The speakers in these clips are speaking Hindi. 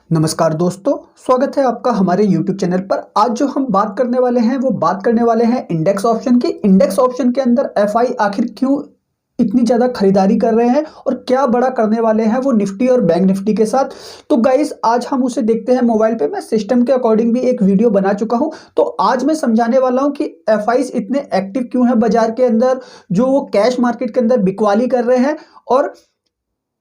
नमस्कार दोस्तों, स्वागत है आपका हमारे YouTube चैनल पर। आज जो हम बात करने वाले हैं वो बात करने वाले हैं इंडेक्स ऑप्शन की। इंडेक्स ऑप्शन के अंदर एफआई आखिर क्यों इतनी ज़्यादा खरीदारी कर रहे हैं और क्या बड़ा करने वाले हैं वो निफ्टी और बैंक निफ्टी के साथ। तो गाइस आज हम उसे देखते हैं मोबाइल पे। मैं सिस्टम के अकॉर्डिंग भी एक वीडियो बना चुका हूं, तो आज मैं समझाने वाला हूं कि एफआईज इतने एक्टिव क्यों हैं बाजार के अंदर, जो वो कैश मार्केट के अंदर बिकवाली कर रहे हैं और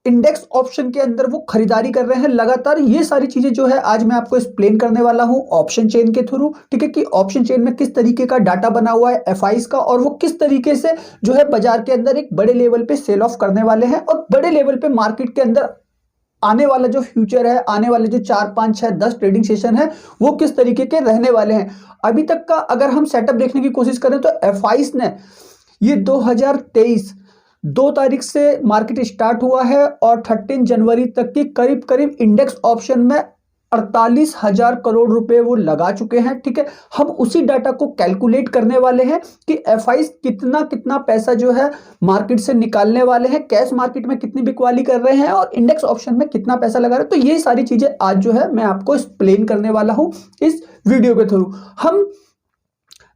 इंडेक्स ऑप्शन के अंदर वो खरीदारी कर रहे हैं लगातार। ये सारी चीजें जो है आज मैं आपको एक्सप्लेन करने वाला हूं ऑप्शन चेन के थ्रू। ठीक है, कि ऑप्शन चेन में किस तरीके का डाटा बना हुआ है एफआईज का और वो किस तरीके से जो है बाजार के अंदर एक बड़े लेवल पे सेल ऑफ करने वाले हैं और बड़े लेवल पे मार्केट के अंदर आने वाला जो फ्यूचर है, आने वाले जो 4 5 6 10 ट्रेडिंग सेशन है वो किस तरीके के रहने वाले हैं। अभी तक का अगर हम सेटअप देखने की कोशिश करें तो एफआईज ने ये 2023 2 तारीख से मार्केट स्टार्ट हुआ है और 13 जनवरी तक की करीब करीब इंडेक्स ऑप्शन में 48,000 करोड़ रुपए वो लगा चुके हैं। ठीक है, हम उसी डाटा को कैलकुलेट करने वाले हैं कि एफआईज कितना कितना पैसा जो है मार्केट से निकालने वाले हैं, कैश मार्केट में कितनी बिकवाली कर रहे हैं और इंडेक्स ऑप्शन में कितना पैसा लगा रहे हैं। तो ये सारी चीजें आज जो है मैं आपको एक्सप्लेन करने वाला हूं इस वीडियो के थ्रू। हम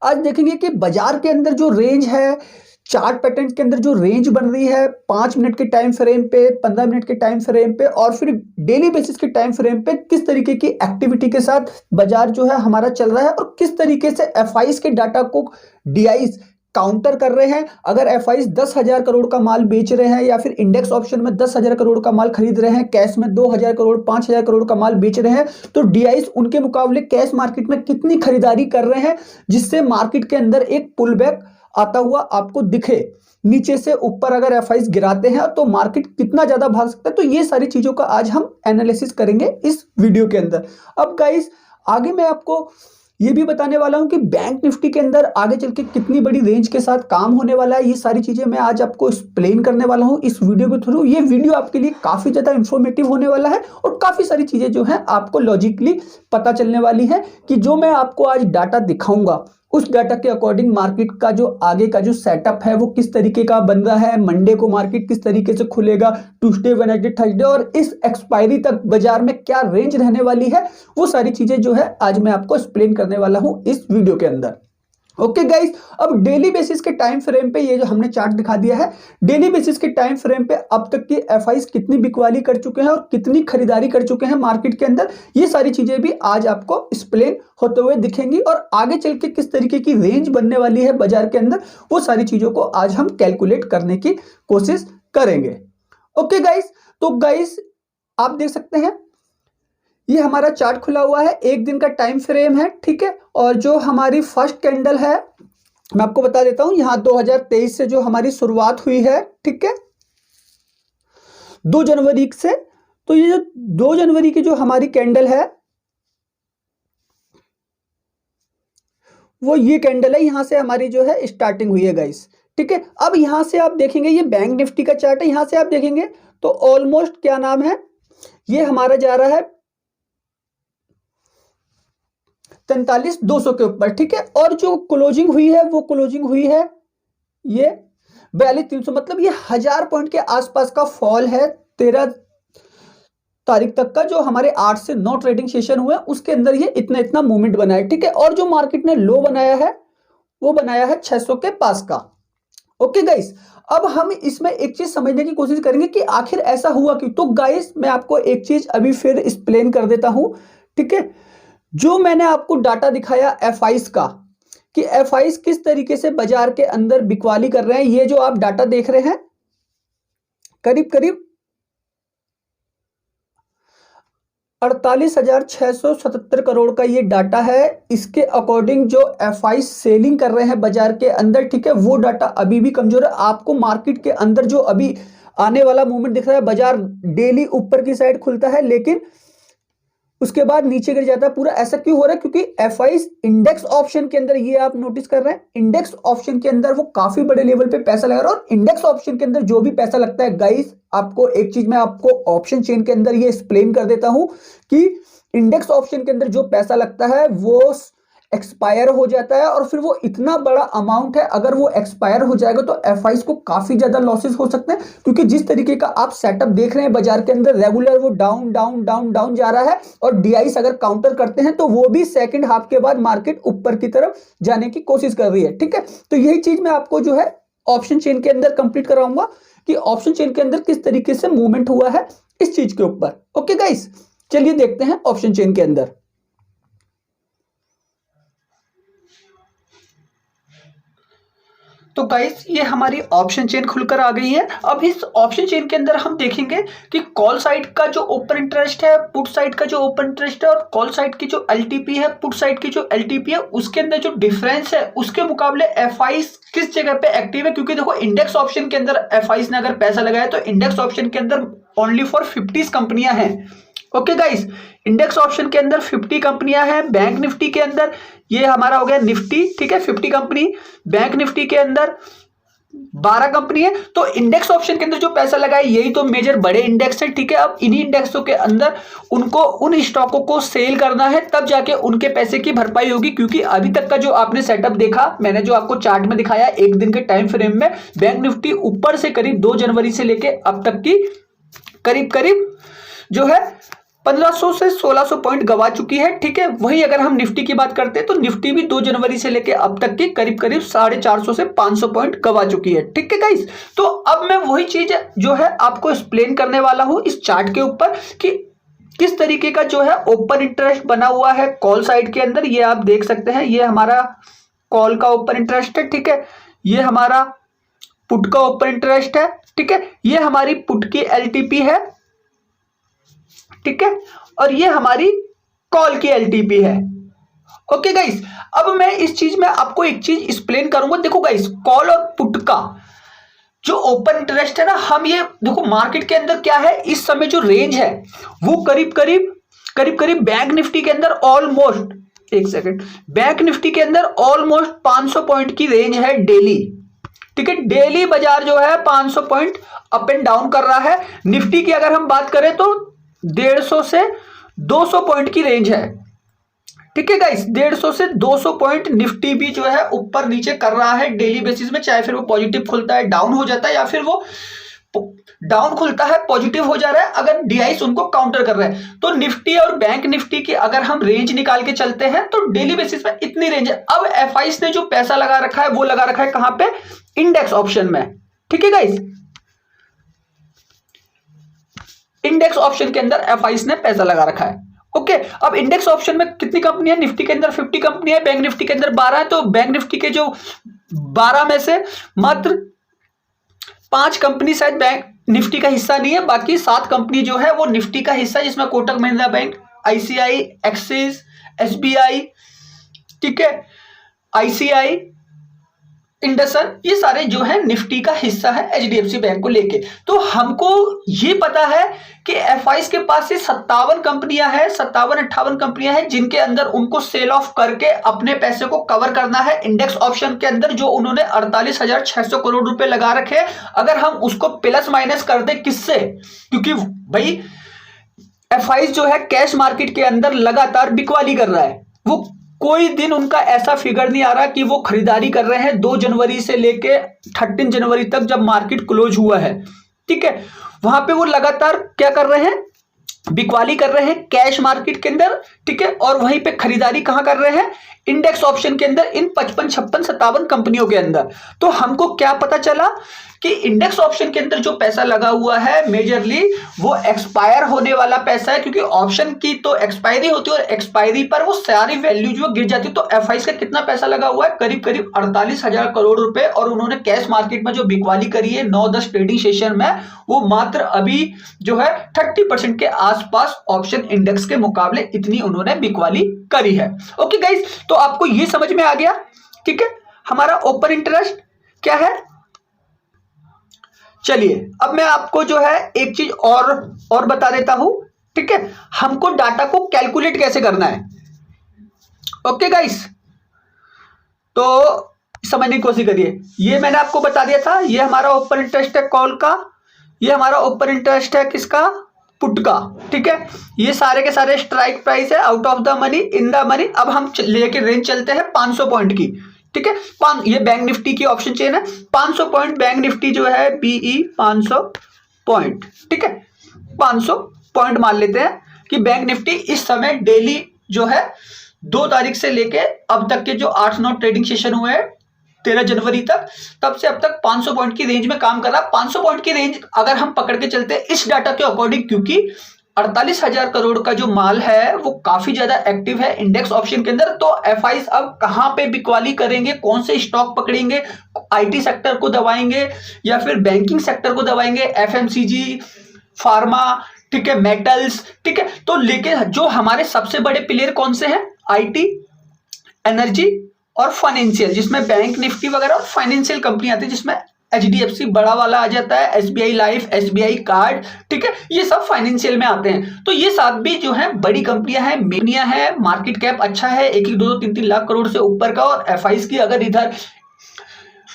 आज देखेंगे कि बाजार के अंदर जो रेंज है, चार्ट पैटर्न के अंदर जो रेंज बन रही है 5 मिनट के टाइम फ्रेम पे, 15 मिनट के टाइम फ्रेम पे और फिर डेली बेसिस के टाइम फ्रेम पे किस तरीके की एक्टिविटी के साथ बाजार जो है हमारा चल रहा है और किस तरीके से एफआईज के डाटा को डीआईज काउंटर कर रहे हैं। अगर एफआईज 10,000 करोड़ का माल बेच रहे हैं या फिर इंडेक्स ऑप्शन में 10,000 करोड़ का माल खरीद रहे हैं, कैश में 2,000 करोड़ 5,000 करोड़ का माल बेच रहे हैं, तो डीआईज उनके मुकाबले कैश मार्केट में कितनी खरीदारी कर रहे हैं जिससे मार्केट के अंदर एक पुल बैक आता हुआ आपको दिखे। नीचे से ऊपर अगर एफआईज गिराते हैं तो मार्केट कितना ज्यादा भाग सकता है। तो ये सारी चीजों का आज हम एनालिसिस करेंगे इस वीडियो के अंदर। अब गाइस आगे मैं आपको ये भी बताने वाला हूं कि बैंक निफ्टी के अंदर आगे चल के कितनी बड़ी रेंज के साथ काम होने वाला है। ये सारी चीजें मैं आज आपको एक्सप्लेन करने वाला हूं इस वीडियो के थ्रू। ये वीडियो आपके लिए काफी ज्यादा इंफॉर्मेटिव होने वाला है और काफी सारी चीजें जो है आपको लॉजिकली पता चलने वाली है कि जो मैं आपको आज डाटा दिखाऊंगा उस डाटा के अकॉर्डिंग मार्केट का जो आगे का जो सेटअप है वो किस तरीके का बन रहा है, मंडे को मार्केट किस तरीके से खुलेगा, ट्यूसडे वेडनेसडे थर्सडे और इस एक्सपायरी तक बाजार में क्या रेंज रहने वाली है, वो सारी चीजें जो है आज मैं आपको एक्सप्लेन करने वाला हूं इस वीडियो के अंदर। ओके गाइस, अब डेली बेसिस के टाइम फ्रेम पे ये जो हमने चार्ट दिखा दिया है, डेली बेसिस के टाइम फ्रेम पे अब तक की एफआईज कितनी बिकवाली कर चुके हैं और कितनी खरीदारी कर चुके हैं मार्केट के अंदर, ये सारी चीजें भी आज आपको एक्सप्लेन होते हुए दिखेंगी और आगे चल के किस तरीके की रेंज बनने वाली है बाजार के अंदर, वो सारी चीजों को आज हम कैलकुलेट करने की कोशिश करेंगे। ओके गाइस, तो गाइस आप देख सकते हैं ये हमारा चार्ट खुला हुआ है, एक दिन का टाइम फ्रेम है। ठीक है, और जो हमारी फर्स्ट कैंडल है मैं आपको बता देता हूं, यहां 2023 से जो हमारी शुरुआत हुई है, ठीक है 2 जनवरी से, तो ये जो 2 जनवरी की जो हमारी कैंडल है वो ये कैंडल है, यहां से हमारी जो है स्टार्टिंग हुई है गाइस। ठीक है, अब यहां से आप देखेंगे ये बैंक निफ्टी का चार्ट है, यहां से आप देखेंगे तो ऑलमोस्ट क्या नाम है, ये हमारा जा रहा है 43,200 के ऊपर। ठीक है, और जो क्लोजिंग हुई है वो क्लोजिंग हुई है ये 42,300, मतलब ये 1000 पॉइंट के आसपास का फॉल है 13 तारीख तक का। जो हमारे 8 से 9 ट्रेडिंग सेशन हुए उसके अंदर ये इतना इतना मूवमेंट बना है। ठीक है, और जो मार्केट ने लो बनाया है वो बनाया है 600 के पास का। ओके गाइस, अब हम इसमें एक चीज समझने की कोशिश करेंगे कि आखिर ऐसा हुआ क्यों। तो गाइस मैं आपको एक चीज अभी फिर एक्सप्लेन कर देता हूं। ठीक है, जो मैंने आपको डाटा दिखाया एफआईज का कि एफआईज किस तरीके से बाजार के अंदर बिकवाली कर रहे हैं, ये जो आप डाटा देख रहे हैं करीब करीब 48,677 करोड़ का ये डाटा है। इसके अकॉर्डिंग जो एफआई सेलिंग कर रहे हैं बाजार के अंदर, ठीक है, वो डाटा अभी भी कमजोर है। आपको मार्केट के अंदर जो अभी आने वाला मूवमेंट दिख रहा है, बाजार डेली ऊपर की साइड खुलता है लेकिन उसके बाद नीचे गिर जाता है पूरा। ऐसा क्यों हो रहा है? क्योंकि एफआईज इंडेक्स ऑप्शन के अंदर, ये आप नोटिस कर रहे हैं, इंडेक्स ऑप्शन के अंदर वो काफी बड़े लेवल पे पैसा लगा रहा है। और इंडेक्स ऑप्शन के अंदर जो भी पैसा लगता है गाइस, आपको एक चीज मैं आपको ऑप्शन चेन के अंदर ये एक्सप्लेन कर देता हूं कि इंडेक्स ऑप्शन के अंदर जो पैसा लगता है वो एक्सपायर हो जाता है और फिर वो इतना बड़ा अमाउंट है, अगर वो एक्सपायर हो जाएगा तो एफआईज को काफी ज्यादा लॉसेस हो सकते हैं, क्योंकि जिस तरीके का आप सेटअप देख रहे हैं बाजार के अंदर रेगुलर वो डाउन डाउन डाउन डाउन जा रहा है, और डीआईस अगर काउंटर करते हैं तो वो भी सेकंड हाफ के बाद मार्केट ऊपर की तरफ जाने की कोशिश कर रही है। ठीक है, तो यही चीज मैं आपको जो है ऑप्शन चेन के अंदर कंप्लीट कराऊंगा कि ऑप्शन चेन के अंदर किस तरीके से मूवमेंट हुआ है इस चीज के ऊपर। ओके गाइस, चलिए देखते हैं ऑप्शन चेन के अंदर। तो गाइस ये हमारी ऑप्शन चेन खुलकर आ गई है। अब इस ऑप्शन चेन के अंदर हम देखेंगे कि कॉल साइड का जो ओपन इंटरेस्ट है, पुट साइड का जो ओपन इंटरेस्ट है, और कॉल साइड की जो एलटीपी है, पुट साइड की जो एलटीपी है, उसके अंदर जो डिफरेंस है उसके मुकाबले एफआईस किस जगह पे एक्टिव है। क्योंकि देखो इंडेक्स ऑप्शन के अंदर एफआईस ने अगर पैसा लगाया तो इंडेक्स ऑप्शन के अंदर ओनली फॉर 50 कंपनियां हैं। ओके गाइस, इंडेक्स ऑप्शन के अंदर 50 कंपनियां हैं। बैंक निफ्टी के अंदर ये हमारा हो गया निफ्टी, ठीक है, 50 कंपनी। बैंक निफ्टी के अंदर 12 कंपनी है। तो इंडेक्स ऑप्शन के अंदर जो पैसा लगाए यही तो मेजर बड़े इंडेक्स है। ठीक है, अब इन्हीं इंडेक्सों के अंदर उनको उन स्टॉकों को सेल करना है, तब जाके उनके पैसे की भरपाई होगी। क्योंकि अभी तक का जो आपने सेटअप देखा, मैंने जो आपको चार्ट में दिखाया एक दिन के टाइम फ्रेम में, बैंक निफ्टी ऊपर से करीब 2 जनवरी से लेके अब तक की करीब करीब जो है 1500 से 1600 पॉइंट गवा चुकी है। ठीक है, वही अगर हम निफ्टी की बात करते हैं तो निफ्टी भी 2 जनवरी से लेके अब तक की करीब करीब 450 से 500 पॉइंट गवा चुकी है। ठीक है गाइस, तो अब मैं वही चीज जो है आपको एक्सप्लेन करने वाला हूं इस चार्ट के ऊपर कि किस तरीके का जो है ओपन इंटरेस्ट बना हुआ है कॉल साइड के अंदर। ये आप देख सकते हैं, ये हमारा कॉल का ओपन इंटरेस्ट है। ठीक है, ये हमारा पुट का ओपन इंटरेस्ट है। ठीक है, ये हमारी पुट की एलटीपी है। ठीक है, और ये हमारी कॉल की एलटीपी है। ओके गाइस, अब मैं इस चीज में आपको एक चीज एक्सप्लेन करूंगा। देखो गाइस, कॉल और पुट का जो ओपन इंटरेस्ट है ना, हम ये देखो मार्केट के अंदर क्या है इस समय जो रेंज है वो करीब करीब बैंक निफ्टी के अंदर ऑलमोस्ट, एक सेकंड, बैंक निफ्टी के अंदर ऑलमोस्ट 500 पॉइंट की रेंज है डेली। ठीक है, डेली बाजार जो है 500 पॉइंट अप एंड डाउन कर रहा है। निफ्टी की अगर हम बात करें तो 150 से 200 पॉइंट की रेंज है। ठीक है गाइस, 150 से 200 पॉइंट निफ्टी भी जो है ऊपर नीचे कर रहा है डेली बेसिस में, चाहे फिर वो पॉजिटिव खुलता है डाउन हो जाता है, या फिर वो डाउन खुलता है पॉजिटिव हो जा रहा है, अगर डीआईस उनको काउंटर कर रहे हैं। तो निफ्टी और बैंक निफ्टी की अगर हम रेंज निकाल के चलते हैं तो डेली बेसिस में इतनी रेंज है। अब एफआईस ने जो पैसा लगा रखा है वो लगा रखा है कहां पे, इंडेक्स ऑप्शन में। ठीक है गाइस, इंडेक्स ऑप्शन के अंदर एफआईस ने पैसा लगा रखा है। ओके, अब इंडेक्स ऑप्शन में कितनी कंपनी है, निफ्टी के अंदर 50 कंपनी है, बैंक निफ्टी के अंदर 12 है। तो बैंक निफ्टी के जो 12 में से मात्र 5 कंपनी शायद बैंक निफ्टी का हिस्सा नहीं है, बाकी 7 कंपनी जो है वो निफ्टी का हिस्सा है, जिसमें Kotak Mahindra bank, ICI, axis, SBI, ठीक है, आईसीआई, इंडसन, ये सारे जो है निफ्टी का हिस्सा है एचडीएफसी बैंक को लेके। तो हमको ये पता है कि एफआईस के पास ये 57 कंपनियां हैं, 57-58 कंपनियां हैं, जिनके अंदर उनको सेल ऑफ करके अपने पैसे को कवर करना है इंडेक्स ऑप्शन के अंदर, जो उन्होंने 48,600 करोड़ रुपए लगा रखे। अगर हम उसको प्लस माइनस कर दे किससे, क्योंकि भाई एफआईस जो है कैश मार्केट के अंदर लगातार बिकवाली कर रहा है, वो कोई दिन उनका ऐसा फिगर नहीं आ रहा कि वो खरीदारी कर रहे हैं 2 जनवरी से लेके 13 जनवरी तक जब मार्केट क्लोज हुआ है। ठीक है, वहां पे वो लगातार क्या कर रहे हैं, बिकवाली कर रहे हैं कैश मार्केट के अंदर। ठीक है, और वहीं पे खरीदारी कहां कर रहे हैं, इंडेक्स ऑप्शन के अंदर, इन 55, 56, 57 कंपनियों के अंदर। तो हमको क्या पता चला कि इंडेक्स ऑप्शन के अंदर जो पैसा लगा हुआ है मेजरली वो एक्सपायर होने वाला पैसा है, क्योंकि ऑप्शन की तो एक्सपायरी होती है और एक्सपायरी पर वो सारी वैल्यू जो गिर जाती है। तो एफआईस का कितना पैसा लगा हुआ है, करीब करीब 48,000 करोड़ रुपए, और उन्होंने कैश मार्केट में जो बिकवाली करी है 9-10 ट्रेडिंग सेशन में, वो मात्र अभी जो है 30% के आसपास ऑप्शन इंडेक्स के मुकाबले इतनी उन्होंने बिकवाली करी है। ओके गाइस, तो आपको ये समझ में आ गया। ठीक है, हमारा ओपन इंटरेस्ट क्या है। चलिए अब मैं आपको जो है एक चीज और बता देता हूं। ठीक है, हमको डाटा को कैलकुलेट कैसे करना है। ओके गाइस, तो समझने की कोशिश करिए। ये मैंने आपको बता दिया था, ये हमारा ओपन इंटरेस्ट है कॉल का, ये हमारा ओपन इंटरेस्ट है किसका, पुट का, ठीक है। ये सारे के सारे स्ट्राइक प्राइस है, out of the money, in the money. अब हम लेके रेंज चलते हैं 500 पॉइंट की, ठीक है। ये बैंक निफ्टी की ऑप्शन चेन है, 500 पॉइंट बैंक निफ्टी जो है बीई 500 पॉइंट, ठीक है। 500 पॉइंट मान लेते हैं कि बैंक निफ्टी इस समय डेली जो है 2 तारीख से लेके अब तक के जो 8-9 ट्रेडिंग सेशन हुए हैं 13 जनवरी तक, तब से अब तक 500 पॉइंट की रेंज में काम कर रहा है। 500 पॉइंट की रेंज अगर हम पकड़ के चलते हैं इस डाटा के अकॉर्डिंग, क्योंकि 48,000 करोड़ का जो माल है वो काफी ज्यादा एक्टिव है इंडेक्स ऑप्शन के अंदर। तो एफआईज अब कहां पे बिकवाली करेंगे, कौन से स्टॉक पकड़ेंगे, आईटी सेक्टर को दबाएंगे या फिर बैंकिंग सेक्टर को दबाएंगे, एफएमसीजी, फार्मा, ठीक है, मेटल्स, ठीक है। तो लेकिन जो हमारे सबसे बड़े प्लेयर कौन से हैं, आईटी, एनर्जी और फाइनेंशियल, जिसमें बैंक निफ्टी वगैरह और फाइनेंशियल कंपनी आती है, जिसमें एचडीएफसी बड़ा वाला आ जाता है, एसबीआई लाइफ, एसबीआई कार्ड, ठीक है। ये सब फाइनेंशियल में आते हैं। तो ये सब भी जो है बड़ी कंपनियां हैं, मेनिया है, मार्केट कैप अच्छा है, 1-1, 2-2, 3-3 लाख करोड़ से ऊपर का। और एफआईज की अगर इधर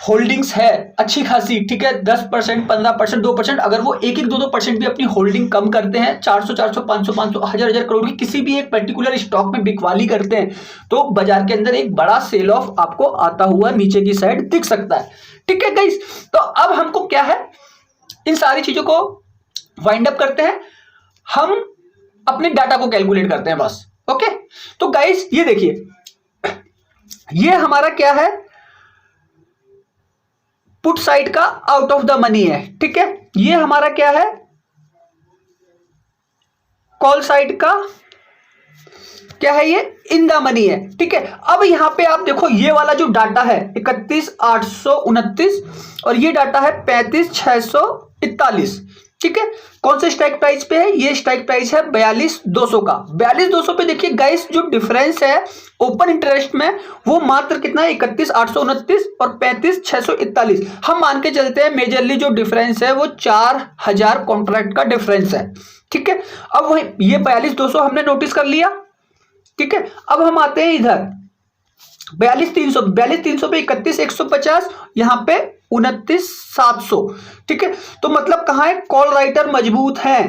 होल्डिंग्स है अच्छी खासी, ठीक है, 10%, 15%, 2%, अगर वो 1-1, 2-2% भी अपनी होल्डिंग कम करते हैं, 400, 500, 1000 करोड़ की किसी भी एक पर्टिकुलर स्टॉक में बिकवाली करते हैं, तो बाजार के अंदर एक बड़ा सेल ऑफ आपको आता हुआ नीचे की साइड दिख सकता है, ठीक है गाइस। तो अब हमको क्या है, इन सारी चीजों को वाइंड अप करते हैं, हम अपने डाटा को कैलकुलेट करते हैं बस, ओके। तो गाइस ये देखिए, ये हमारा क्या है, पुट साइड का आउट ऑफ द मनी है, ठीक है। ये हमारा क्या है, कॉल साइड का क्या है, ये इन द मनी है, ठीक है। अब यहां पे आप देखो, ये वाला जो डाटा है 31,829 और ये डाटा है 35,641, ठीक है। कौन से स्ट्राइक प्राइस पे है, ये स्ट्राइक प्राइस है 42,200 का। 42,200 पे देखिए गाइस, जो डिफरेंस है ओपन इंटरेस्ट में वो मात्र कितना है, 31,829 और 35,641। हम मान के चलते हैं मेजरली जो डिफरेंस है वो 4,000 कॉन्ट्रैक्ट का डिफरेंस है, ठीक है। अब वही ये 42,200 हमने नोटिस कर लिया, ठीक है। अब हम आते हैं इधर 42,300 पे 31,150, यहां पे 29,700, ठीक है। तो मतलब कहां है, कॉल राइटर मजबूत है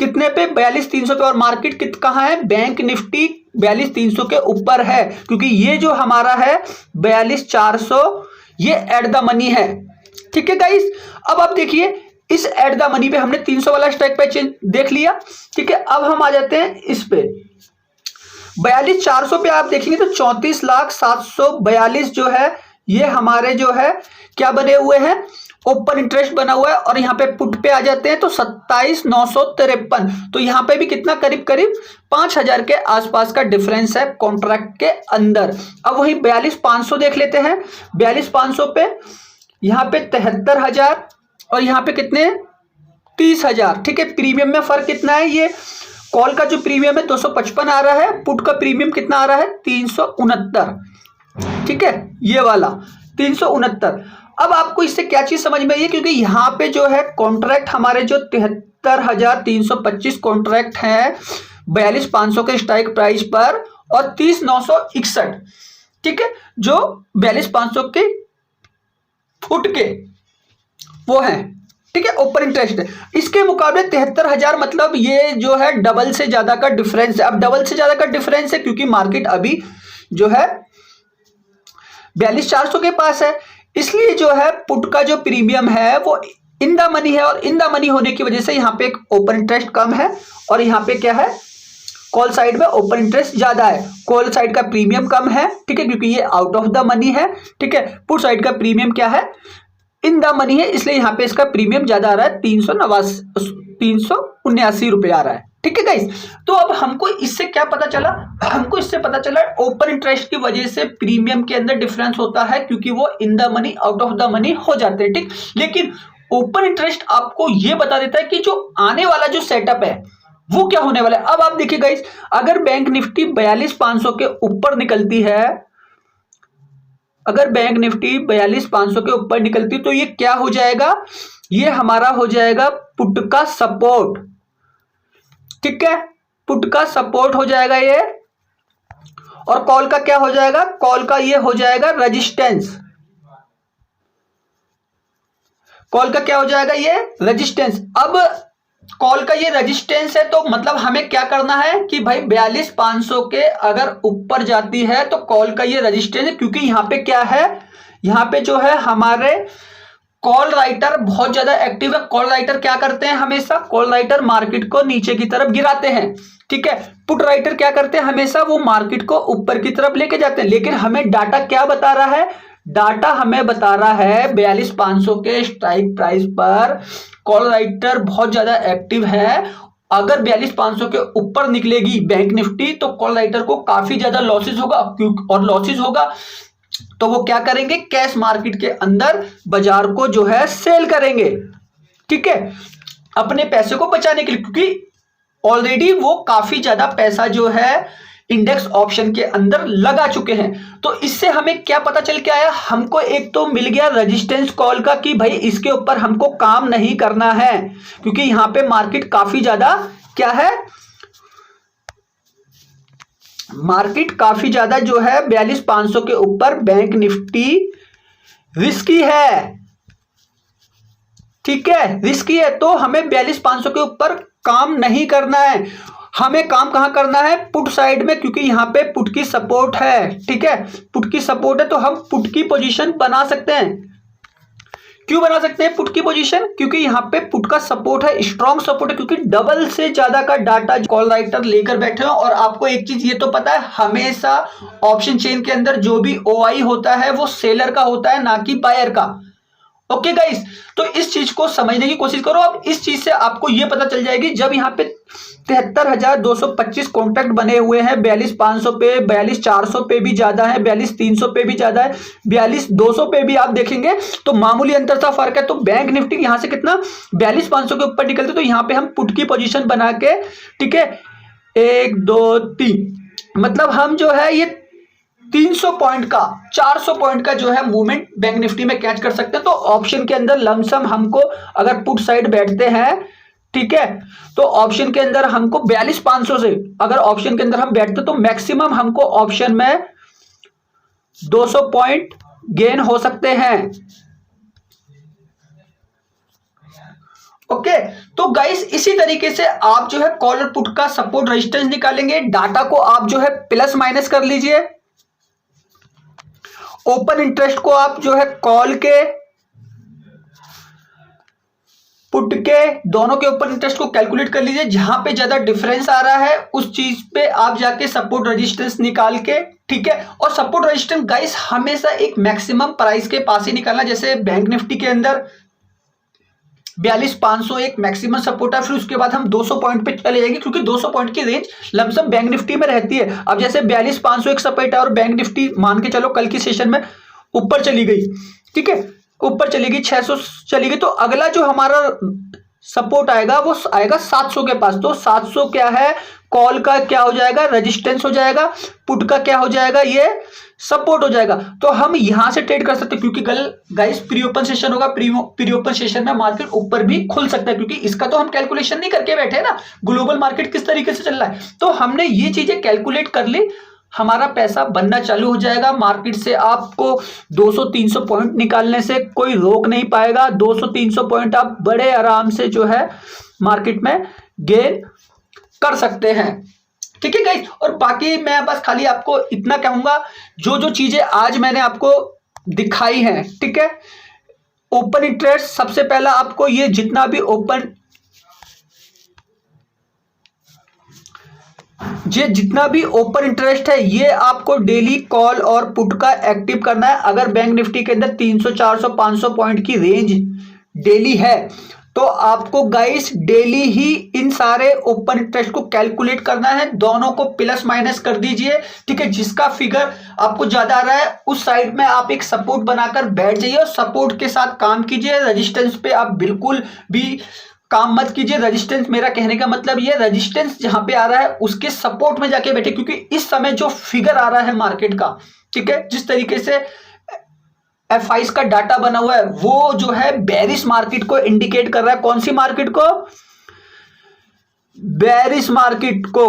कितने पे, 42,300 पे। और मार्केट कहां है, बैंक निफ्टी 42,300 के ऊपर है, क्योंकि ये जो हमारा है 42,400 ये एट द मनी है, ठीक है गाइस। अब आप देखिए, इस एट द मनी पे हमने 300 वाला स्ट्राइक प्राइस देख लिया, ठीक है। अब हम आ जाते हैं इस पे 42,400 पे, आप देखेंगे तो 34,742 जो है ये हमारे जो है क्या बने हुए हैं, ओपन इंटरेस्ट बना हुआ है। और यहां पे पुट पे आ जाते हैं तो 27,953, तो यहां पे भी कितना, करीब करीब 5,000 के आसपास का डिफरेंस है कॉन्ट्रैक्ट के अंदर। अब वही 42,500 देख लेते हैं, 42,500 पे यहां पे 73,000 और यहां पे कितने, 30,000, ठीक है। प्रीमियम में फर्क कितना है, ये कॉल का जो प्रीमियम है 255 आ रहा है, पुट का प्रीमियम कितना आ रहा है, 369, ठीक है, ये वाला 369। अब आपको इससे क्या चीज समझ में आई है, क्योंकि यहां पे जो है कॉन्ट्रैक्ट हमारे जो 73,325 कॉन्ट्रैक्ट है 42,500 के स्ट्राइक प्राइस पर और 30,961, ठीक है, जो 42,500 के फुट के वो है, ठीक है, ओपन इंटरेस्ट है। इसके मुकाबले 73,000, मतलब ये जो है डबल से ज्यादा का डिफरेंस है। अब डबल से ज्यादा का डिफरेंस है क्योंकि मार्केट अभी जो है 42,400 के पास है, इसलिए जो है पुट का जो प्रीमियम है वो इन द मनी है। और इन द मनी होने की वजह से यहाँ पे एक ओपन इंटरेस्ट कम है और यहाँ पे क्या है, कॉल साइड में ओपन इंटरेस्ट ज्यादा है। कॉल साइड का प्रीमियम कम है, ठीक है, क्योंकि ये आउट ऑफ द मनी है, ठीक है। पुट साइड का प्रीमियम क्या है, इन द मनी है, इसलिए यहाँ पे इसका प्रीमियम ज्यादा आ रहा है, 379 रुपए आ रहा है, ठीक है गाइस। तो अब हमको इससे क्या पता चला, हमको इससे पता चला ओपन इंटरेस्ट की वजह से प्रीमियम के अंदर डिफरेंस होता है, क्योंकि वो in the money out of the money हो जाते हैं, ठीक। लेकिन ओपन इंटरेस्ट आपको ये बता देता है कि जो आने वाला जो सेटअप है वो क्या होने वाला है। अब आप देखिए गाइस, अगर बैंक निफ्टी 42,500 के ऊपर निकलती है, अगर बैंक निफ्टी 42,500 के ऊपर निकलती तो ये क्या हो जाएगा, ये हमारा हो जाएगा पुट का सपोर्ट, ठीक है, पुट का सपोर्ट हो जाएगा ये। और कॉल का क्या हो जाएगा, कॉल का ये हो जाएगा रेजिस्टेंस, कॉल का क्या हो जाएगा, ये रेजिस्टेंस। अब कॉल का ये रेजिस्टेंस है, तो मतलब हमें क्या करना है कि भाई 42,500 के अगर ऊपर जाती है तो कॉल का ये रेजिस्टेंस है, क्योंकि यहाँ पे क्या है, यहाँ पे जो है हमारे कॉल राइटर बहुत ज्यादा एक्टिव है। कॉल राइटर क्या करते हैं, हमेशा कॉल राइटर मार्केट को नीचे की तरफ गिराते हैं, ठीक है। पुट राइटर क्या करते हैं, हमेशा वो मार्केट को ऊपर की तरफ लेके जाते हैं। लेकिन हमें डाटा क्या बता रहा है, डाटा हमें बता रहा है 42,500 के स्ट्राइक प्राइस पर कॉल राइटर बहुत ज्यादा एक्टिव है। अगर 42,500 के ऊपर निकलेगी बैंक निफ्टी तो कॉल राइटर को काफी ज्यादा लॉसेस होगा, और लॉसेस होगा तो वो क्या करेंगे, कैश मार्केट के अंदर बाजार को जो है सेल करेंगे, ठीक है, अपने पैसे को बचाने के लिए, क्योंकि ऑलरेडी वो काफी ज्यादा पैसा जो है इंडेक्स ऑप्शन के अंदर लगा चुके हैं। तो इससे हमें क्या पता चल के आया, हमको एक तो मिल गया रेजिस्टेंस कॉल का कि भाई इसके ऊपर हमको काम नहीं करना है, क्योंकि यहां पे मार्केट काफी ज्यादा क्या है, मार्केट काफी ज्यादा जो है 42,500 के ऊपर बैंक निफ्टी रिस्की है, ठीक है, रिस्की है। तो हमें 42,500 के ऊपर काम नहीं करना है, हमें काम कहां करना है, पुट साइड में, क्योंकि यहां पे पुट की सपोर्ट है, ठीक है, पुट की सपोर्ट है तो हम पुट की पोजीशन बना सकते हैं। क्यों बना सकते हैं पुट की पोजीशन, क्योंकि यहां पे पुट का सपोर्ट है, स्ट्रॉन्ग सपोर्ट है, क्योंकि डबल से ज्यादा का डाटा कॉल राइटर लेकर बैठे हो। और आपको एक चीज ये तो पता है, हमेशा ऑप्शन चेन के अंदर जो भी ओआई होता है वो सेलर का होता है, ना कि बायर का। ओके गाइस, तो इस चीज को समझने की कोशिश करो। अब इस चीज से आपको यह पता चल जाएगी, जब यहाँ पे 73,225 कॉन्ट्रैक्ट बने हुए हैं, 42,500 पे, 42,400 पे भी ज्यादा है, 42,300 पे भी ज्यादा है, 42,200 पे भी आप देखेंगे तो मामूली अंतर सा फर्क है। तो बैंक निफ्टी यहां से कितना 42,500 के ऊपर निकलते, तो यहां पे हम पुट की पोजीशन बना के, ठीक है, 1 2 3, मतलब हम जो है ये 300 पॉइंट का, 400 पॉइंट का जो है मूवमेंट बैंक निफ्टी में कैच कर सकते हैं। तो ऑप्शन के अंदर लमसम हमको अगर पुट साइड बैठते हैं, ठीक है, तो ऑप्शन के अंदर हमको 42,500 से अगर ऑप्शन के अंदर हम बैठते तो मैक्सिमम हमको ऑप्शन में 200 पॉइंट गेन हो सकते हैं। ओके, तो गाइस इसी तरीके से आप जो है कॉल और पुट का सपोर्ट रेजिस्टेंस निकालेंगे। डाटा को आप जो है प्लस माइनस कर लीजिए, ओपन इंटरेस्ट को आप जो है कॉल के पुट के दोनों के ओपन इंटरेस्ट को कैलकुलेट कर लीजिए। जहां पे ज्यादा डिफरेंस आ रहा है उस चीज पे आप जाके सपोर्ट रेजिस्टेंस निकाल के, ठीक है। और सपोर्ट रेजिस्टेंस गाइस हमेशा एक मैक्सिमम प्राइस के पास ही निकालना। जैसे बैंक निफ्टी के अंदर 42,500 एक मैक्सिमम सपोर्ट है, फिर उसके बाद हम 200 पॉइंट पे चले जाएंगे, क्योंकि 200 पॉइंट की रेंज लमसम बैंक निफ्टी में रहती है। अब जैसे 42,500 एक सपोर्ट है और बैंक निफ्टी मान के चलो कल की सेशन में ऊपर चली गई, ठीक है, ऊपर चली गई 600 चली गई, तो अगला जो हमारा सपोर्ट आएगा वो आएगा 700 के पास। तो 700 क्या है, कॉल का क्या हो जाएगा, रेजिस्टेंस हो जाएगा, पुट का क्या हो जाएगा, ये सपोर्ट हो जाएगा। तो हम यहां से ट्रेड कर सकते हैं, क्योंकि कल गाइस प्री ओपन सेशन होगा, प्री ओपन सेशन में मार्केट ऊपर भी खुल सकता है, क्योंकि इसका तो हम कैलकुलेशन नहीं करके बैठे ना, ग्लोबल मार्केट किस तरीके से चल रहा है। तो हमने ये चीजें कैलकुलेट कर ली, हमारा पैसा बनना चालू हो जाएगा। मार्केट से आपको 200-300 पॉइंट निकालने से कोई रोक नहीं पाएगा। 200-300 पॉइंट आप बड़े आराम से जो है मार्केट में गेन कर सकते हैं, ठीक है गाइस। और बाकी मैं बस खाली आपको इतना कहूंगा, जो जो चीजें आज मैंने आपको दिखाई हैं, ठीक है, ओपन इंटरेस्ट सबसे पहला आपको ये जितना भी जितना भी ओपन इंटरेस्ट है ये आपको डेली कॉल और पुट का एक्टिव करना है। अगर बैंक निफ्टी के अंदर 300 400 500 पॉइंट की रेंज डेली है तो आपको गाइस डेली ही इन सारे ओपन इंटरेस्ट को कैलकुलेट करना है, दोनों को प्लस माइनस कर दीजिए, ठीक है। जिसका फिगर आपको ज्यादा आ रहा है उस साइड में आप एक सपोर्ट बनाकर बैठ जाइए और सपोर्ट के साथ काम कीजिए। रेजिस्टेंस पे आप बिल्कुल भी काम मत कीजिए। रेजिस्टेंस, मेरा कहने का मतलब ये, रेजिस्टेंस जहां पे आ रहा है उसके सपोर्ट में जाके बैठे, क्योंकि इस समय जो फिगर आ रहा है मार्केट का, ठीक है, जिस तरीके से F5 का डाटा बना हुआ है वो जो है बेरिश मार्केट को इंडिकेट कर रहा है। कौन सी मार्केट को, बेरिश मार्केट को।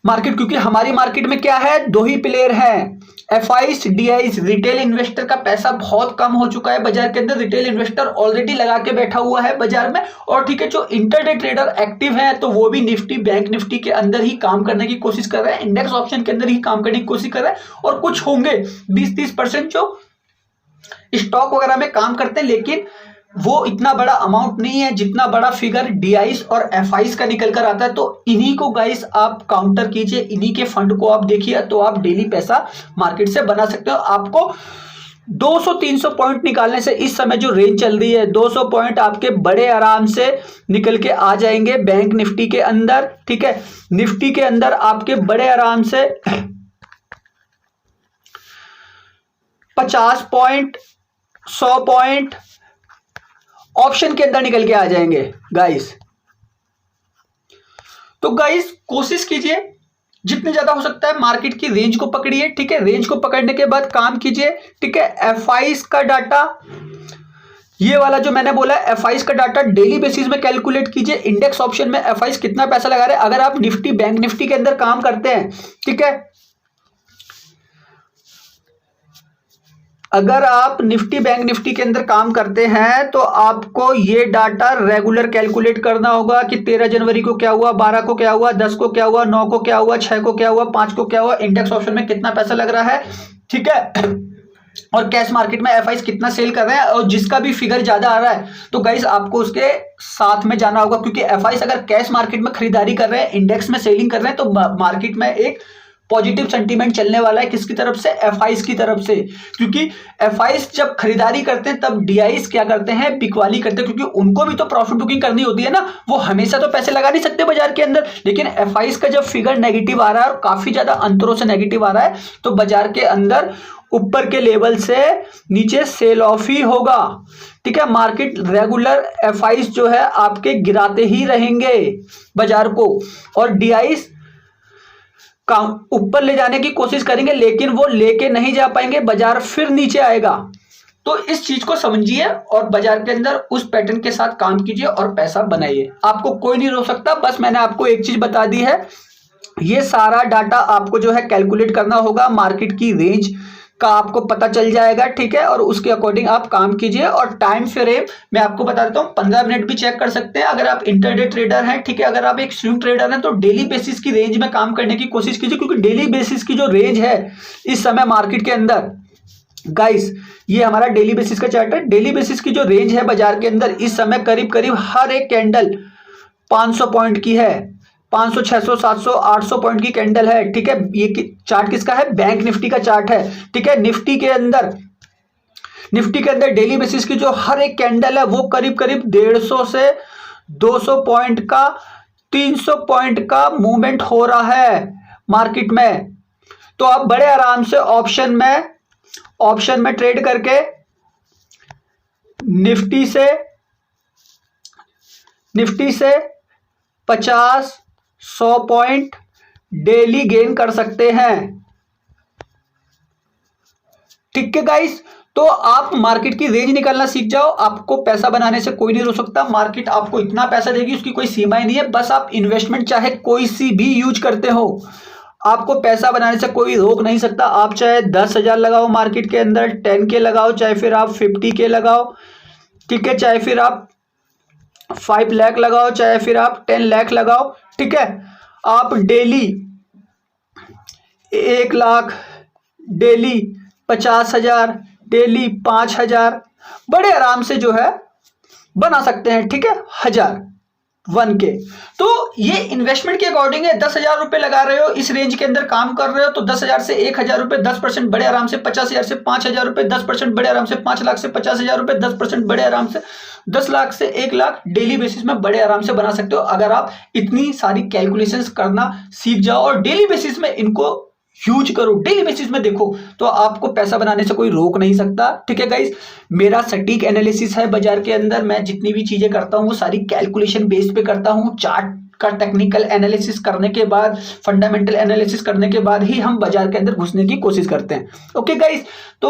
मार्केट, क्योंकि हमारी मार्केट में क्या है, दो ही प्लेयर हैं, एफआईस, डीआईस। रिटेल इन्वेस्टर का पैसा बहुत कम हो चुका है बाजार के अंदर, रिटेल इन्वेस्टर ऑलरेडी लगा के बैठा हुआ है बाजार में। और ठीक है, जो इंटरडे ट्रेडर एक्टिव है तो वो भी निफ्टी, बैंक निफ्टी के अंदर ही काम करने की कोशिश कर रहे हैं, इंडेक्स ऑप्शन के अंदर ही काम करने की कोशिश कर रहे हैं। और कुछ होंगे 20-30% जो स्टॉक वगैरह में काम करते हैं, लेकिन वो इतना बड़ा अमाउंट नहीं है जितना बड़ा फिगर डीआईस और एफआईस का निकल कर आता है। तो इन्हीं को गाइस आप काउंटर कीजिए, इन्हीं के फंड को आप देखिए, तो आप डेली पैसा मार्केट से बना सकते हो। आपको 200-300 पॉइंट निकालने से, इस समय जो रेंज चल रही है 200 पॉइंट आपके बड़े आराम से निकल के आ जाएंगे बैंक निफ्टी के अंदर। ठीक है, निफ्टी के अंदर आपके बड़े आराम से 50 पॉइंट, 100 पॉइंट ऑप्शन के अंदर निकल के आ जाएंगे गाइस। तो गाइस कोशिश कीजिए जितने ज्यादा हो सकता है मार्केट की रेंज को पकड़िए। ठीक है, रेंज को पकड़ने के बाद काम कीजिए। ठीक है, एफआईस का डाटा, ये वाला जो मैंने बोला एफआईस का डाटा डेली बेसिस में कैलकुलेट कीजिए। इंडेक्स ऑप्शन में एफआईस कितना पैसा लगा रहे हैं। अगर आप निफ्टी, बैंक निफ्टी के अंदर काम करते हैं, ठीक है, अगर आप निफ्टी, बैंक निफ्टी के अंदर काम करते हैं तो आपको ये डाटा रेगुलर कैलकुलेट करना होगा कि 13 जनवरी को क्या हुआ, 12 को क्या हुआ, 10 को क्या हुआ, 9 को क्या हुआ, 6 को क्या हुआ, 5 को क्या हुआ, इंडेक्स ऑप्शन में कितना पैसा लग रहा है। ठीक है, और कैश मार्केट में एफआईस कितना सेल कर रहे हैं, और जिसका भी फिगर ज्यादा आ रहा है तो गाइस आपको उसके साथ में जाना होगा, क्योंकि एफआईस अगर कैश मार्केट में खरीदारी कर रहे हैं, इंडेक्स में सेलिंग कर रहे हैं, तो मार्केट में एक पॉजिटिव सेंटीमेंट चलने वाला है। किसकी तरफ से, एफआईस की तरफ से, क्योंकि एफआईस जब खरीदारी करते हैं तब डीआईस क्या करते हैं, बिकवाली करते हैं, क्योंकि उनको भी तो प्रॉफिट बुकिंग करनी होती है ना, वो हमेशा तो पैसे लगा नहीं सकते बाजार के अंदर। लेकिन एफआईस का जब फिगर नेगेटिव आ रहा है और काफी ज्यादा अंतरों से नेगेटिव आ रहा है, तो बाजार के अंदर ऊपर के लेवल से नीचे सेल ऑफ ही होगा। ठीक है, मार्केट रेगुलर एफआईस जो है आपके गिराते ही रहेंगे बाजार को, और डीआईस ऊपर ले जाने की कोशिश करेंगे, लेकिन वो लेके नहीं जा पाएंगे, बाजार फिर नीचे आएगा। तो इस चीज को समझिए और बाजार के अंदर उस पैटर्न के साथ काम कीजिए और पैसा बनाइए। आपको कोई नहीं रोक सकता। बस मैंने आपको एक चीज बता दी है, ये सारा डाटा आपको जो है कैलकुलेट करना होगा, मार्केट की रेंज का आपको पता चल जाएगा। ठीक है, और उसके अकॉर्डिंग आप काम कीजिए। और टाइम फ्रेम मैं आपको बता देता हूँ, 15 मिनट भी चेक कर सकते हैं अगर आप इंटरडे ट्रेडर हैं। ठीक है, अगर आप एक स्विंग ट्रेडर हैं तो डेली बेसिस की रेंज में काम करने की कोशिश कीजिए, क्योंकि डेली बेसिस की जो रेंज है इस समय मार्केट के अंदर गाइस, ये हमारा डेली बेसिस का चार्ट है। डेली बेसिस की जो रेंज है बाजार के अंदर इस समय करीब करीब हर एक कैंडल 500 पॉइंट की है, 500, 600, 700, 800 पॉइंट की कैंडल है। ठीक है, ये चार्ट किसका है, बैंक निफ्टी का चार्ट है। ठीक है, निफ्टी के अंदर डेली बेसिस की जो हर एक कैंडल है वो करीब करीब 150 से 200 पॉइंट का, 300 पॉइंट का मूवमेंट हो रहा है मार्केट में। तो आप बड़े आराम से ऑप्शन में ट्रेड करके निफ्टी से 50-100 पॉइंट डेली गेन कर सकते हैं। ठीक है गाइस, तो आप मार्केट की रेंज निकालना सीख जाओ, आपको पैसा बनाने से कोई नहीं रोक सकता। मार्केट आपको इतना पैसा देगी उसकी कोई सीमा ही नहीं है। बस आप इन्वेस्टमेंट चाहे कोई सी भी यूज करते हो, आपको पैसा बनाने से कोई रोक नहीं सकता। आप चाहे 10,000 लगाओ मार्केट के अंदर, 10K लगाओ, चाहे फिर आप 50K लगाओ, ठीक है, चाहे फिर आप 5 लाख लगाओ, चाहे फिर आप 10 लाख लगाओ। ठीक है, आप डेली 1 लाख, डेली 50,000, डेली 5,000 बड़े आराम से जो है बना सकते हैं। ठीक है, 1K। तो ये इन्वेस्टमेंट के अकॉर्डिंग है। 10,000 रुपए लगा रहे हो, इस रेंज के अंदर काम कर रहे हो, तो 10,000 से 1,000 रुपए 10% बड़े आराम से, 50,000 से 5,000 रुपए 10% बड़े आराम से, 5 लाख से 50,000 रुपए 10% बड़े आराम से, 10 लाख से 1 लाख डेली बेसिस में बड़े आराम से बना सकते हो, अगर आप इतनी सारी कैलकुलेशंस करना सीख जाओ और डेली बेसिस में इनको यूज करो, डेली बेसिस में देखो, तो आपको पैसा बनाने से कोई रोक नहीं सकता। ठीक है गाइस, मेरा सटीक एनालिसिस है बाजार के अंदर। मैं जितनी भी चीजें करता हूं वो सारी कैलकुलेशन बेस पे करता हूं, चार्ट का टेक्निकल एनालिसिस करने के बाद, फंडामेंटल एनालिसिस करने के बाद ही हम बाजार के अंदर घुसने की कोशिश करते हैं। ओके गाइस, तो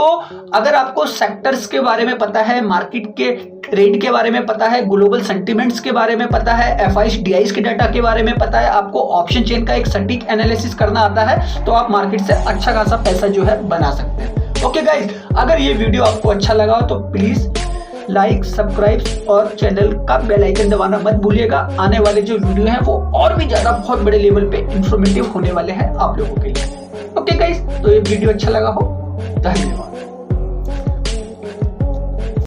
अगर आपको सेक्टर्स के बारे में पता है, मार्केट के रेट के बारे में पता है, ग्लोबल सेंटिमेंट्स के बारे में पता है, एफआईज डीआईज के डाटा के बारे में पता है, आपको ऑप्शन चेन का एक सटीक एनालिसिस करना आता है, तो आप मार्केट से अच्छा खासा पैसा जो है बना सकते हैं। ओके गाइस, अगर ये वीडियो आपको अच्छा लगा हो तो प्लीज लाइक, सब्सक्राइब और चैनल का बेल आइकन दबाना मत भूलिएगा। आने वाले जो वीडियो हैं वो और भी ज्यादा बहुत बड़े लेवल पे इंफॉर्मेटिव होने वाले हैं आप लोगों के लिए। ओके गाइस, तो ये वीडियो अच्छा लगा हो, धन्यवाद।